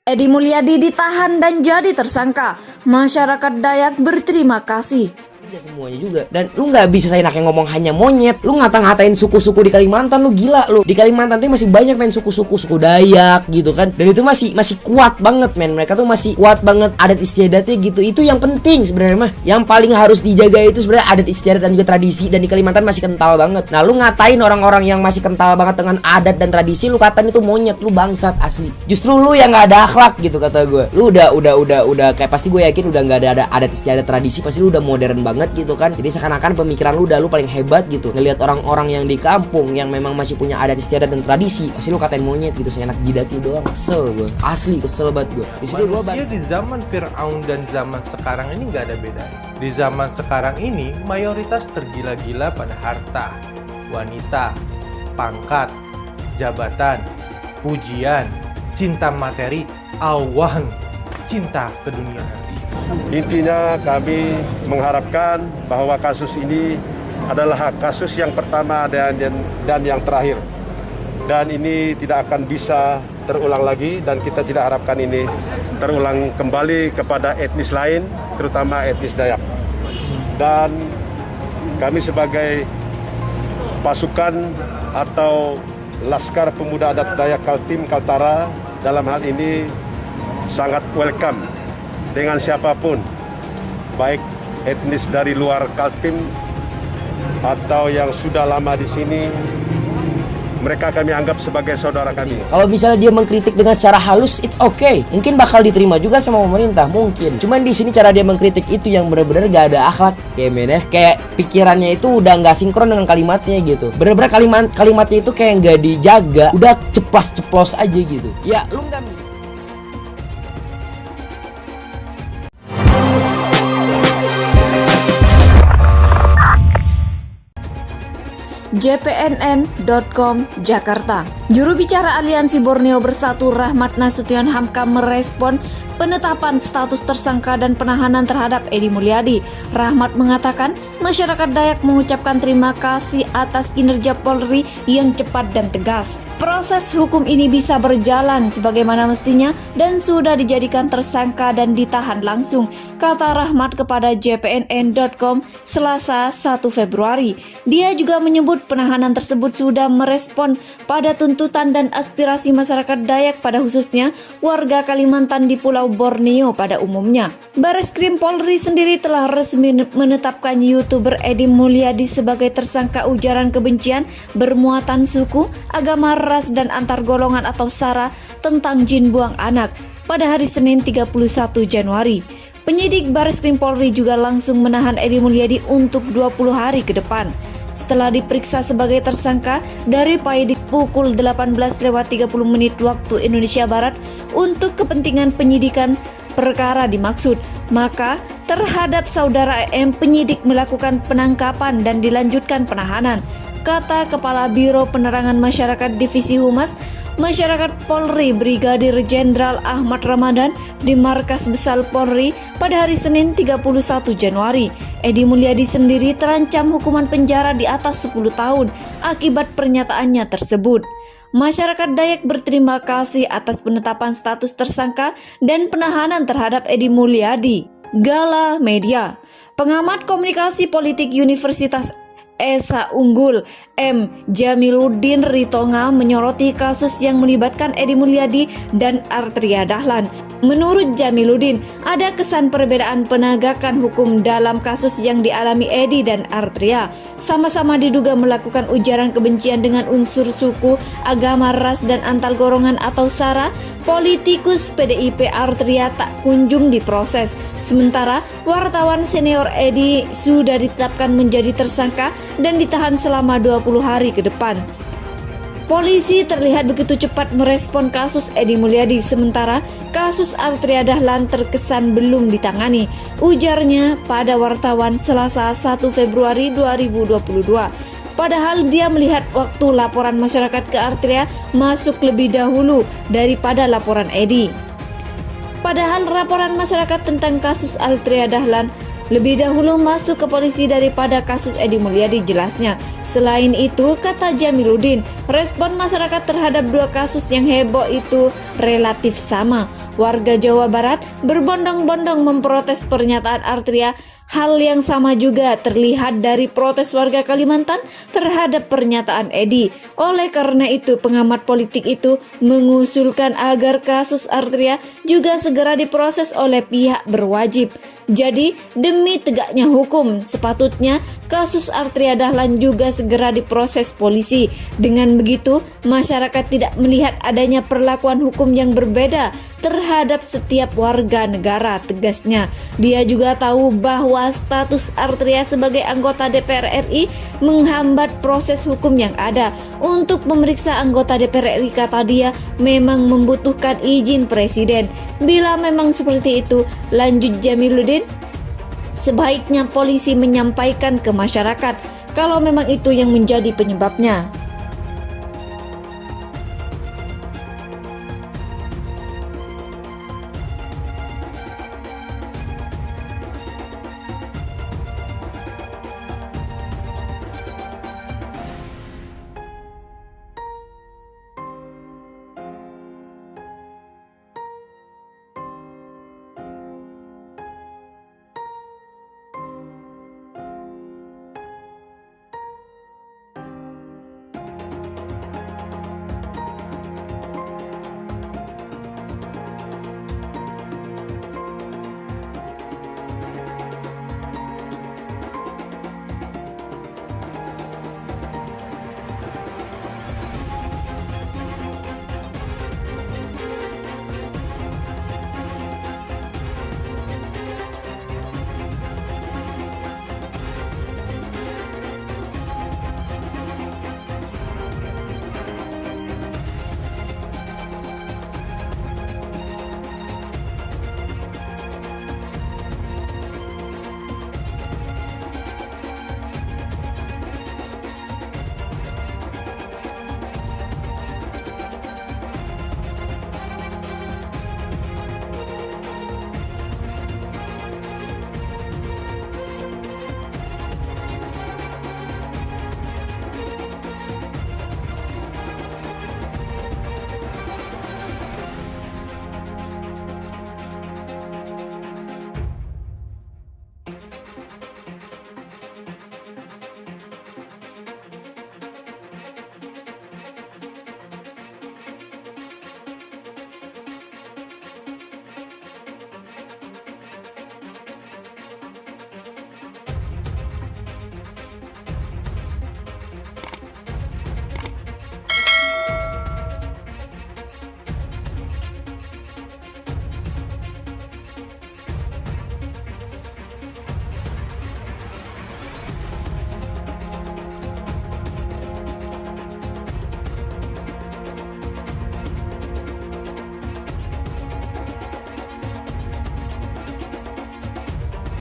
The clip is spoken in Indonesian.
Edi Mulyadi ditahan dan jadi tersangka. Masyarakat Dayak berterima kasih. Tidak semuanya juga. Dan lu nggak bisa seenaknya ngomong hanya monyet. Lu ngata-ngatain suku-suku di Kalimantan, lu gila lu. Di Kalimantan tuh masih banyak main suku-suku, suku Dayak gitu kan. Dan itu masih kuat banget men. Mereka tuh masih kuat banget adat istiadatnya gitu. Itu yang penting sebenarnya mah. Yang paling harus dijaga itu sebenarnya adat istiadat dan juga tradisi. Dan di Kalimantan masih kental banget. Nah, lu ngatain orang-orang yang masih kental banget dengan adat dan tradisi, lu katain itu monyet, lu bangsat asli. Justru lu yang nggak ada akhlak gitu kata gue. Lu udah kayak pasti gue yakin udah nggak ada adat istiadat tradisi, pasti lu udah modern banget gitu kan. Jadi seakan-akan pemikiran lu paling hebat gitu. Ngelihat orang-orang yang di kampung yang memang masih punya adat istiadat dan tradisi, pasti lu katain monyet gitu, seenak jidat lu doang. Kesel gue. Asli kesel banget gue. Di sini gue di zaman Fir'aun dan zaman sekarang ini nggak ada beda. Di zaman sekarang ini mayoritas tergila-gila pada harta, wanita, pangkat, jabatan, pujian, cinta materi, awan, cinta keduniaan. Intinya kami mengharapkan bahwa kasus ini adalah kasus yang pertama dan yang terakhir. Dan ini tidak akan bisa terulang lagi dan kita tidak harapkan ini terulang kembali kepada etnis lain, terutama etnis Dayak. Dan kami sebagai pasukan atau Laskar Pemuda Adat Dayak Kaltim Kaltara dalam hal ini sangat welcome dengan siapapun, baik etnis dari luar Kaltim atau yang sudah lama di sini. Mereka kami anggap sebagai saudara kami. Kalau misalnya dia mengkritik dengan secara halus, it's okay. Mungkin bakal diterima juga sama pemerintah, mungkin. Cuman di sini cara dia mengkritik itu yang benar-benar gak ada akhlak, ya men ya. Kayak pikirannya itu udah nggak sinkron dengan kalimatnya gitu. Benar-benar kalimatnya itu kayak nggak dijaga, udah ceplos-ceplos aja gitu. Ya lu nggak. jpnn.com Jakarta. Juru bicara Aliansi Borneo Bersatu Rahmat Nasution Hamka merespon penetapan status tersangka dan penahanan terhadap Edi Mulyadi. Rahmat mengatakan masyarakat Dayak mengucapkan terima kasih atas kinerja Polri yang cepat dan tegas. Proses hukum ini bisa berjalan sebagaimana mestinya dan sudah dijadikan tersangka dan ditahan langsung, kata Rahmat kepada jpnn.com Selasa 1 Februari. Dia juga menyebut penahanan tersebut sudah merespon pada tuntutan dan aspirasi masyarakat Dayak pada khususnya warga Kalimantan di Pulau Borneo pada umumnya. Bareskrim Polri sendiri telah resmi menetapkan YouTuber Edi Mulyadi sebagai tersangka ujaran kebencian bermuatan suku, agama, ras, dan antar golongan atau SARA tentang jin buang anak pada hari Senin 31 Januari. Penyidik Bareskrim Polri juga langsung menahan Edi Mulyadi untuk 20 hari ke depan. Setelah diperiksa sebagai tersangka dari penyidik pukul 18.30 waktu Indonesia Barat untuk kepentingan penyidikan perkara dimaksud, maka terhadap saudara M penyidik melakukan penangkapan dan dilanjutkan penahanan, kata Kepala Biro Penerangan Masyarakat Divisi Humas Masyarakat Polri Brigadir Jenderal Ahmad Ramadan di Markas Besar Polri pada hari Senin 31 Januari. Edi Mulyadi sendiri terancam hukuman penjara di atas 10 tahun akibat pernyataannya tersebut. Masyarakat Dayak berterima kasih atas penetapan status tersangka dan penahanan terhadap Edi Mulyadi. Gala Media. Pengamat komunikasi politik Universitas Esa Unggul M. Jamiluddin Ritonga menyoroti kasus yang melibatkan Edi Mulyadi dan Artria Dahlan. Menurut Jamiluddin, ada kesan perbedaan penegakan hukum dalam kasus yang dialami Edi dan Artria. Sama-sama diduga melakukan ujaran kebencian dengan unsur suku, agama, ras, dan antar golongan atau SARA. Politikus PDIP Artria tak kunjung diproses. Sementara wartawan senior Edi sudah ditetapkan menjadi tersangka dan ditahan selama 20 hari ke depan. Polisi terlihat begitu cepat merespon kasus Edi Mulyadi, sementara kasus Artria Dahlan terkesan belum ditangani, ujarnya pada wartawan Selasa 1 Februari 2022. Padahal dia melihat waktu laporan masyarakat ke Artria masuk lebih dahulu daripada laporan Edi. Padahal laporan masyarakat tentang kasus Artria Dahlan lebih dahulu masuk ke polisi daripada kasus Edi Mulyadi, jelasnya. Selain itu, kata Jamiluddin, respon masyarakat terhadap dua kasus yang heboh itu relatif sama. Warga Jawa Barat berbondong-bondong memprotes pernyataan Artria. Hal yang sama juga terlihat dari protes warga Kalimantan terhadap pernyataan Edi. Oleh karena itu, pengamat politik itu mengusulkan agar kasus Artria juga segera diproses oleh pihak berwajib. Jadi, demi tegaknya hukum, sepatutnya kasus Artria Dahlan juga segera diproses polisi. Dengan begitu, masyarakat tidak melihat adanya perlakuan hukum yang berbeda terhadap setiap warga negara, tegasnya. Dia juga tahu bahwa status Artria sebagai anggota DPR RI menghambat proses hukum yang ada. Untuk memeriksa anggota DPR RI, kata dia, memang membutuhkan izin presiden. Bila memang seperti itu, lanjut Jamiluddin, sebaiknya polisi menyampaikan ke masyarakat kalau memang itu yang menjadi penyebabnya.